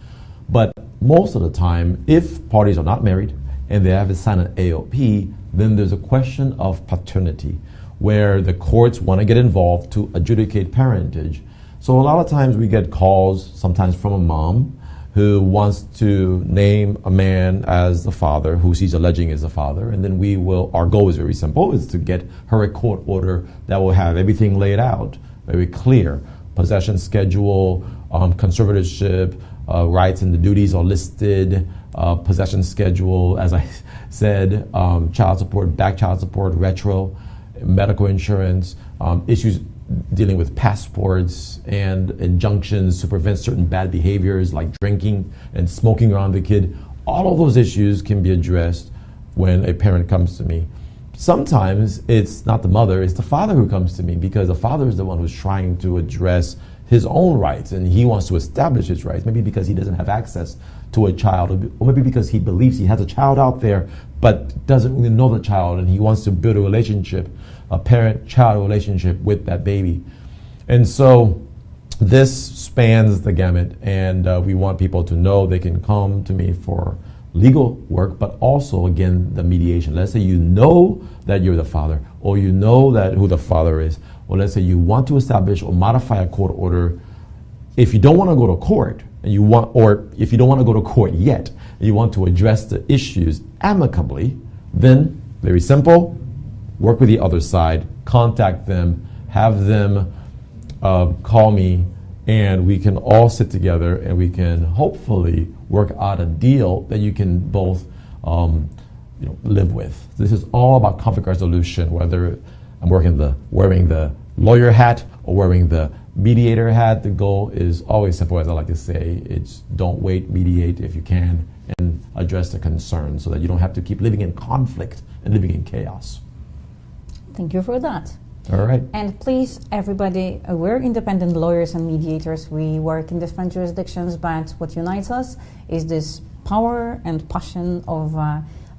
S12: But most of the time, if parties are not married and they haven't signed an AOP, then there's a question of paternity, where the courts want to get involved to adjudicate parentage. So a lot of times we get calls, sometimes from a mom, who wants to name a man as the father, who she's alleging is the father, and then our goal is very simple, is to get her a court order that will have everything laid out, very clear. Possession schedule, conservatorship, rights and the duties are listed, possession schedule, as I said, child support, back child support, retro, medical insurance, issues dealing with passports and injunctions to prevent certain bad behaviors like drinking and smoking around the kid. All of those issues can be addressed when a parent comes to me. Sometimes it's not the mother, it's the father who comes to me, because the father is the one who's trying to address his own rights and he wants to establish his rights, maybe because he doesn't have access to a child, or maybe because he believes he has a child out there but doesn't really know the child, and he wants to build a relationship, a parent-child relationship with that baby. And so this spans the gamut, and we want people to know they can come to me for legal work, but also, again, the mediation. Let's say you know that you're the father, or you know that who the father is, or let's say you want to establish or modify a court order. If you don't want to go to court, or if you don't want to go to court yet, and you want to address the issues amicably, then very simple, work with the other side, contact them, have them call me, and we can all sit together and we can hopefully work out a deal that you can both live with. This is all about conflict resolution, whether I'm wearing the lawyer hat or wearing the mediator hat. The goal is always simple, as I like to say. It's don't wait, mediate if you can, and address the concerns so that you don't have to keep living in conflict and living in chaos.
S11: Thank you for that.
S12: All right.
S11: And please, everybody, we're independent lawyers and mediators. We work in different jurisdictions, but what unites us is this power and passion of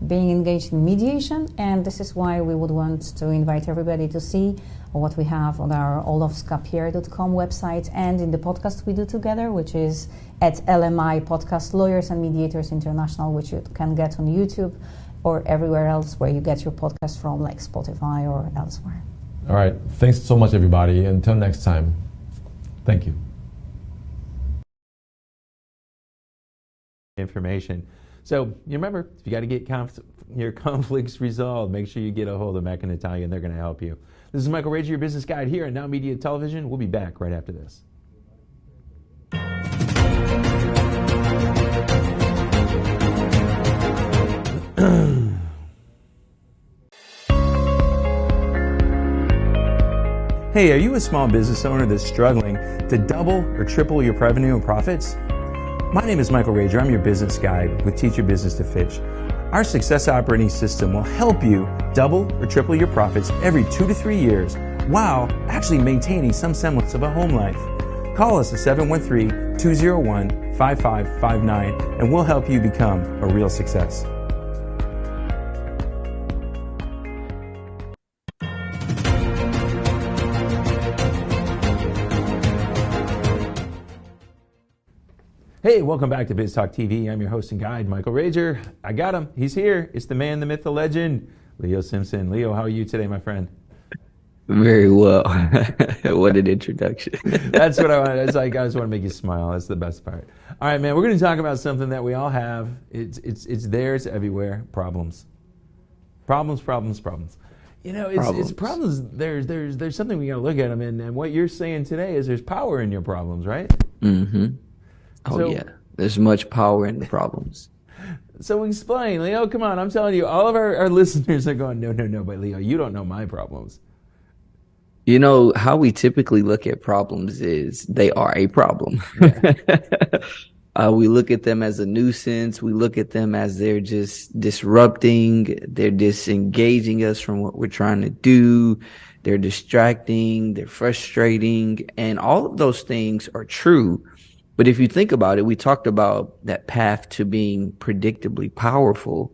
S11: being engaged in mediation, and this is why we would want to invite everybody to see what we have on our olofskapierre.com website and in the podcast we do together, which is at LMI Podcast Lawyers and Mediators International, which you can get on YouTube or everywhere else where you get your podcast from, like Spotify or elsewhere.
S12: All right. Thanks so much, everybody. Until next time, thank you.
S2: Information. So you remember, if you got to get your conflicts resolved, make sure you get a hold of Mac and Natalia, and they're going to help you. This is Michael Rager, your business guide here on NowMedia Television. We'll be back right after this. Hey, are you a small business owner that's struggling to double or triple your revenue and profits? My name is Michael Rager. I'm your business guide with Teach Your Business to Fitch. Our success operating system will help you double or triple your profits every 2 to 3 years while actually maintaining some semblance of a home life. Call us at 713-201-5559 and we'll help you become a real success. Hey, welcome back to Biz Talk TV. I'm your host and guide, Michael Rager. I got him. He's here. It's the man, the myth, the legend, Leo Simpson. Leo, how are you today, my friend?
S13: Very well. What an introduction.
S2: That's what I want. It's like I just want to make you smile. That's the best part. All right, man. We're going to talk about something that we all have. It's there. It's everywhere. Problems. Problems. You know, it's problems. There's something we got to look at them, and what you're saying today is there's power in your problems, right?
S13: Mm-hmm. Oh, so, yeah. There's much power in the problems.
S2: So explain, Leo. Come on. I'm telling you, all of our listeners are going, no, but Leo, you don't know my problems.
S13: You know, how we typically look at problems is they are a problem. Yeah. We look at them as a nuisance. We look at them as they're just disrupting. They're disengaging us from what we're trying to do. They're distracting. They're frustrating. And all of those things are true. But if you think about it, we talked about that path to being predictably powerful.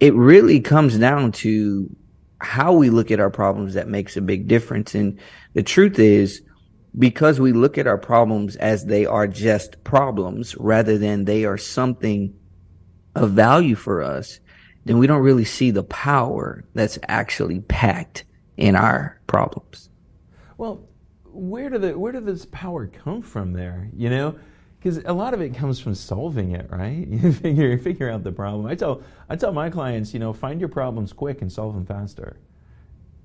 S13: It really comes down to how we look at our problems that makes a big difference. And the truth is, because we look at our problems as they are just problems rather than they are something of value for us, then we don't really see the power that's actually packed in our problems.
S2: Well, where did this power come from there? You know, because a lot of it comes from solving it, right? You figure out the problem. I tell my clients, you know, find your problems quick and solve them faster.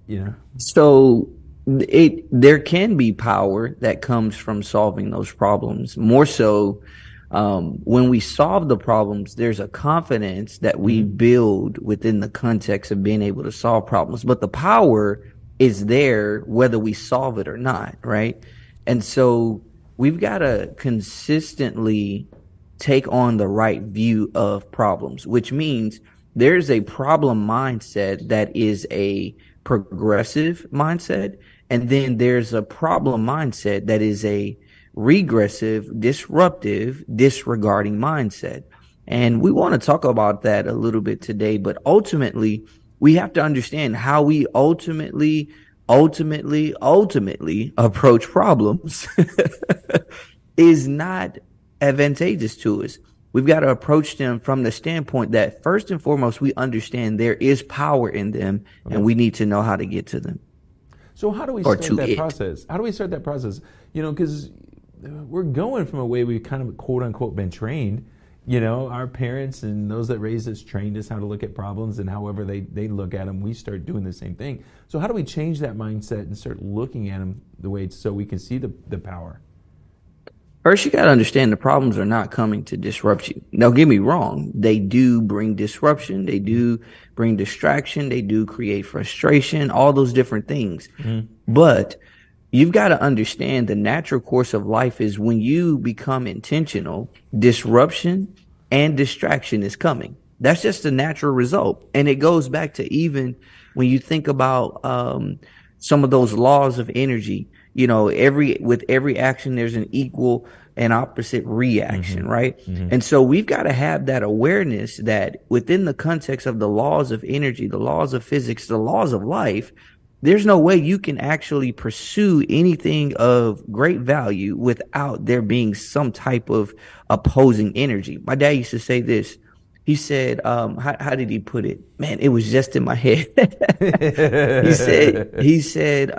S2: You know.
S13: So there can be power that comes from solving those problems. More so, when we solve the problems, there's a confidence that we build within the context of being able to solve problems. But the power is there whether we solve it or not, right? And so we've got to consistently take on the right view of problems, which means there's a problem mindset that is a progressive mindset, and then there's a problem mindset that is a regressive, disruptive, disregarding mindset. And we want to talk about that a little bit today, but ultimately we have to understand how we ultimately approach problems is not advantageous to us. We've got to approach them from the standpoint that first and foremost, we understand there is power in them, and we need to know how to get to them.
S2: So how do we start that process? How do we start that process? You know, because we're going from a way we've kind of quote unquote been trained. You know, our parents and those that raised us trained us how to look at problems, and however they look at them, we start doing the same thing. So how do we change that mindset and start looking at them the way so we can see the power?
S13: First, you got to understand the problems are not coming to disrupt you. Don't get me wrong. They do bring disruption. They do bring distraction. They do create frustration, all those different things. But you've got to understand the natural course of life is when you become intentional, disruption and distraction is coming. That's just a natural result. And it goes back to even when you think about some of those laws of energy. You know, with every action, there's an equal and opposite reaction, right? And so we've got to have that awareness that within the context of the laws of energy, the laws of physics, the laws of life, there's no way you can actually pursue anything of great value without there being some type of opposing energy. My dad used to say this. He said, how did he put it? Man, it was just in my head. he said,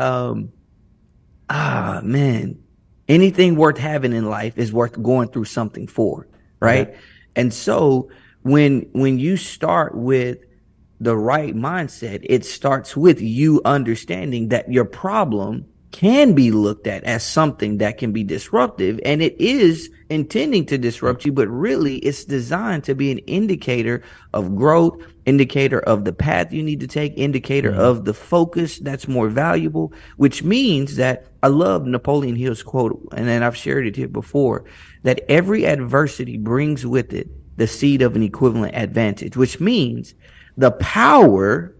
S13: man, anything worth having in life is worth going through something for, right? Okay. And so when you start with the right mindset, it starts with you understanding that your problem can be looked at as something that can be disruptive, and it is intending to disrupt you, but really it's designed to be an indicator of growth, indicator of the path you need to take, indicator of the focus that's more valuable, which means that I love Napoleon Hill's quote, and then I've shared it here before, that every adversity brings with it the seed of an equivalent advantage, which means the power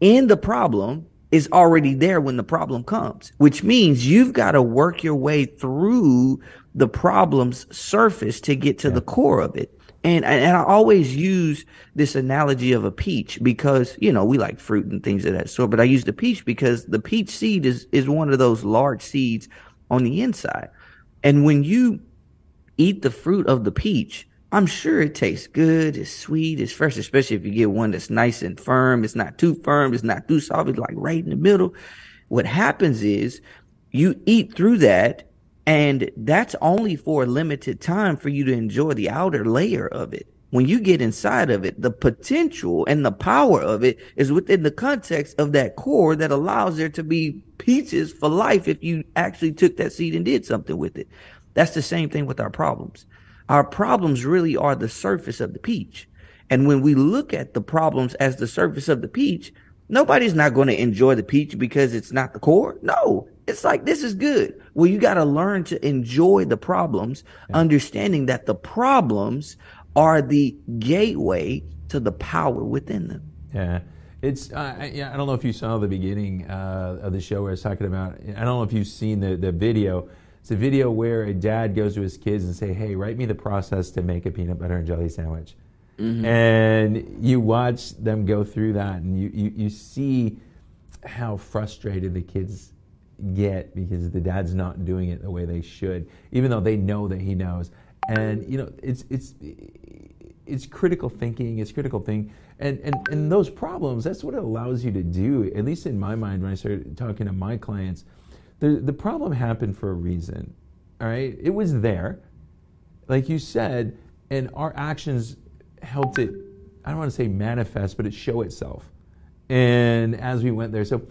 S13: in the problem is already there when the problem comes, which means you've got to work your way through the problem's surface to get to the core of it. And I always use this analogy of a peach because, you know, we like fruit and things of that sort, but I use the peach because the peach seed is one of those large seeds on the inside. And when you eat the fruit of the peach, I'm sure it tastes good, it's sweet, it's fresh, especially if you get one that's nice and firm. It's not too firm, it's not too soft, it's like right in the middle. What happens is you eat through that, and that's only for a limited time for you to enjoy the outer layer of it. When you get inside of it, the potential and the power of it is within the context of that core that allows there to be peaches for life if you actually took that seed and did something with it. That's the same thing with our problems. Our problems really are the surface of the peach. And when we look at the problems as the surface of the peach, nobody's not going to enjoy the peach because it's not the core. No, It's like, this is good. Well, you got to learn to enjoy the problems, understanding that the problems are the gateway to the power within them.
S2: Yeah. It's I don't know if you saw the beginning of the show where I was talking about, I don't know if you've seen the video. It's a video where a dad goes to his kids and say, hey, write me the process to make a peanut butter and jelly sandwich. Mm-hmm. And you watch them go through that, and you see how frustrated the kids get because the dad's not doing it the way they should, even though they know that he knows. And it's critical thinking. It's critical thing, and those problems. That's what it allows you to do. At least in my mind, when I started talking to my clients, the problem happened for a reason. All right, it was there, like you said, and our actions helped it. I don't want to say manifest, but it show itself. And as we went there, so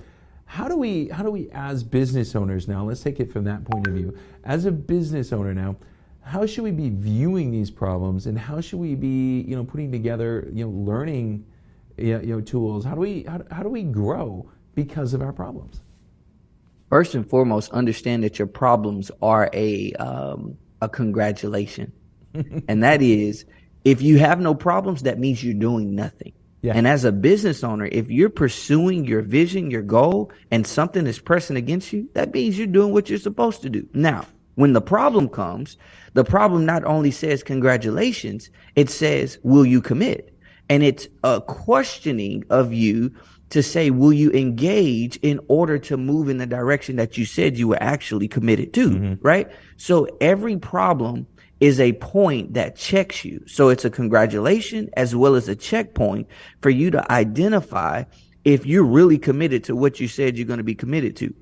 S2: how do we as business owners now? Let's take it from that point of view. As a business owner now, how should we be viewing these problems, and how should we be, putting together, learning, tools? How do we grow because of our problems?
S13: First and foremost, understand that your problems are a congratulation, and that is, if you have no problems, that means you're doing nothing. Yeah. And as a business owner, if you're pursuing your vision, your goal, and something is pressing against you, that means you're doing what you're supposed to do. Now, when the problem comes, the problem not only says congratulations, it says, will you commit? And it's a questioning of you to say, will you engage in order to move in the direction that you said you were actually committed to, right? So every problem is a point that checks you. So it's a congratulation as well as a checkpoint for you to identify if you're really committed to what you said you're going to be committed to.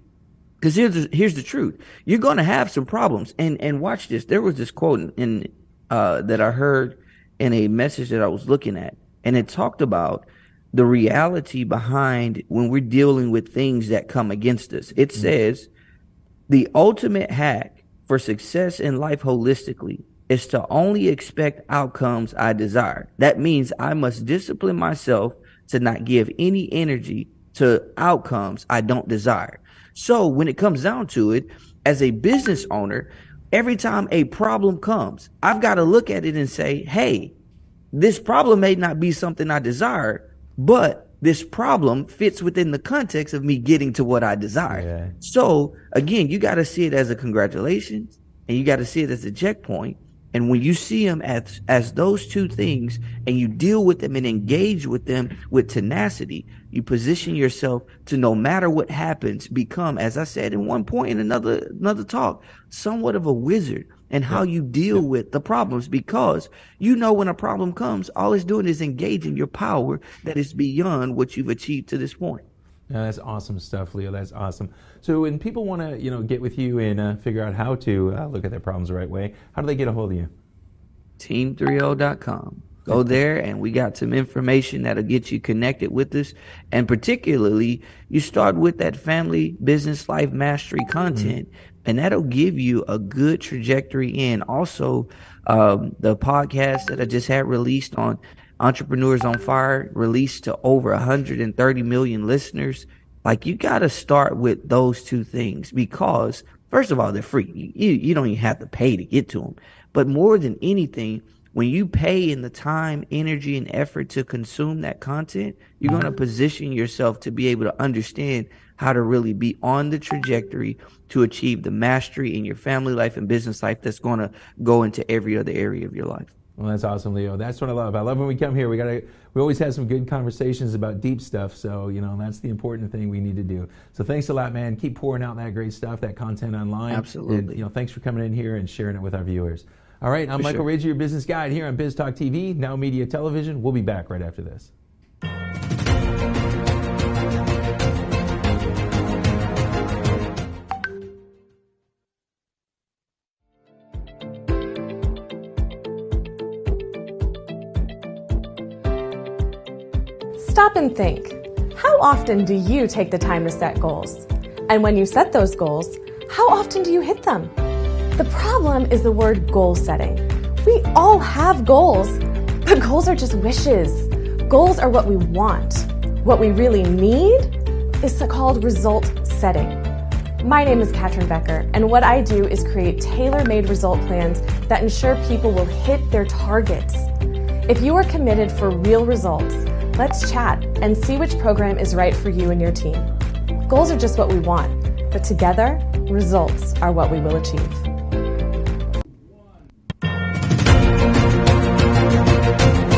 S13: Because here's the truth. You're going to have some problems. And watch this. There was this quote in that I heard in a message that I was looking at, and it talked about the reality behind when we're dealing with things that come against us. It says, the ultimate hack for success in life holistically is to only expect outcomes I desire. That means I must discipline myself to not give any energy to outcomes I don't desire. So when it comes down to it, as a business owner, every time a problem comes, I've got to look at it and say, hey, this problem may not be something I desire, but this problem fits within the context of me getting to what I desire. Yeah. So again, you got to see it as a congratulations, and you got to see it as a checkpoint. And when you see them as those two things, and you deal with them and engage with them with tenacity, you position yourself to, no matter what happens, become, as I said in one point in another talk, somewhat of a wizard in how you deal with the problems, because when a problem comes, all it's doing is engaging your power that is beyond what you've achieved to this point.
S2: Yeah, that's awesome stuff, Leo. That's awesome. So when people want to, get with you and figure out how to look at their problems the right way, how do they get a hold of you?
S13: Team30.com. Go there, and we got some information that'll get you connected with us. And particularly, you start with that family, business, life mastery content, and that'll give you a good trajectory in. Also, the podcast that I just had released on Entrepreneurs on Fire, released to over 130 million listeners. Like, you got to start with those two things, because first of all, they're free. You don't even have to pay to get to them. But more than anything, when you pay in the time, energy, and effort to consume that content, you're going to position yourself to be able to understand how to really be on the trajectory to achieve the mastery in your family life and business life that's going to go into every other area of your life.
S2: Well, that's awesome, Leo. That's what I love. I love when we come here. We always have some good conversations about deep stuff. So, that's the important thing we need to do. So thanks a lot, man. Keep pouring out that great stuff, that content online.
S13: Absolutely.
S2: And, thanks for coming in here and sharing it with our viewers. All right, I'm Michael Rager, your business guide here on Biz Talk TV, NowMedia Television. We'll be back right after this.
S14: Stop and think. How often do you take the time to set goals? And when you set those goals, how often do you hit them? The problem is the word goal setting. We all have goals, but goals are just wishes. Goals are what we want. What we really need is called result setting. My name is Katrin Becker, and what I do is create tailor-made result plans that ensure people will hit their targets. If you are committed for real results, let's chat and see which program is right for you and your team. Goals are just what we want, but together, results are what we will achieve.